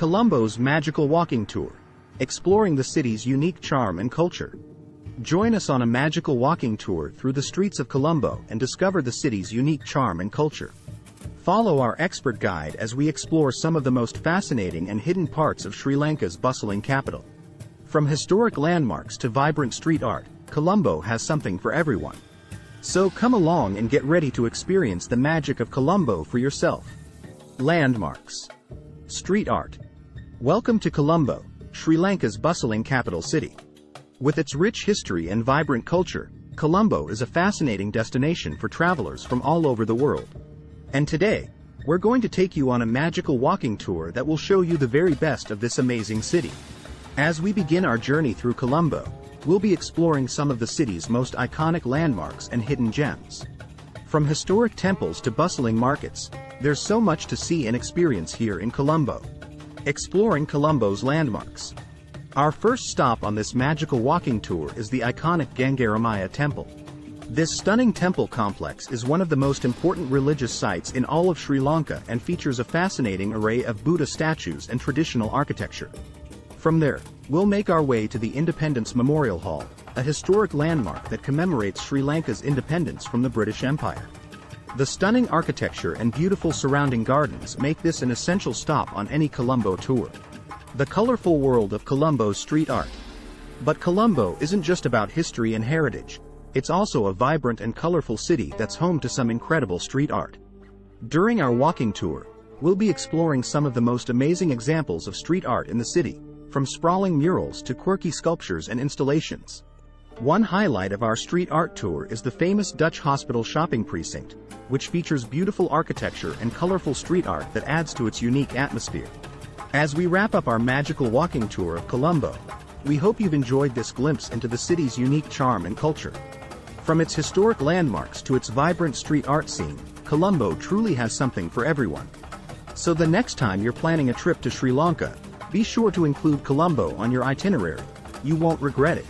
Colombo's magical walking tour, exploring the city's unique charm and culture. Join us on a magical walking tour through the streets of Colombo and discover the city's unique charm and culture. Follow our expert guide as we explore some of the most fascinating and hidden parts of Sri Lanka's bustling capital. From historic landmarks to vibrant street art, Colombo has something for everyone. So come along and get ready to experience the magic of Colombo for yourself. Landmarks. Street art. Welcome to Colombo, Sri Lanka's bustling capital city. With its rich history and vibrant culture, Colombo is a fascinating destination for travelers from all over the world. And today, we're going to take you on a magical walking tour that will show you the very best of this amazing city. As we begin our journey through Colombo, we'll be exploring some of the city's most iconic landmarks and hidden gems. From historic temples to bustling markets, there's so much to see and experience here in Colombo. Exploring Colombo's landmarks. Our first stop on this magical walking tour is the iconic Gangaramaya Temple. This stunning temple complex is one of the most important religious sites in all of Sri Lanka and features a fascinating array of Buddha statues and traditional architecture. From there, we'll make our way to the Independence Memorial Hall, a historic landmark that commemorates Sri Lanka's independence from the British Empire. The stunning architecture and beautiful surrounding gardens make this an essential stop on any Colombo tour. The colorful world of Colombo's street art. But Colombo isn't just about history and heritage, it's also a vibrant and colorful city that's home to some incredible street art. During our walking tour, we'll be exploring some of the most amazing examples of street art in the city, from sprawling murals to quirky sculptures and installations. One highlight of our street art tour is the famous Dutch Hospital shopping precinct, which features beautiful architecture and colorful street art that adds to its unique atmosphere. As we wrap up our magical walking tour of Colombo, we hope you've enjoyed this glimpse into the city's unique charm and culture. From its historic landmarks to its vibrant street art scene, Colombo truly has something for everyone. So the next time you're planning a trip to Sri Lanka, be sure to include Colombo on your itinerary. You won't regret it.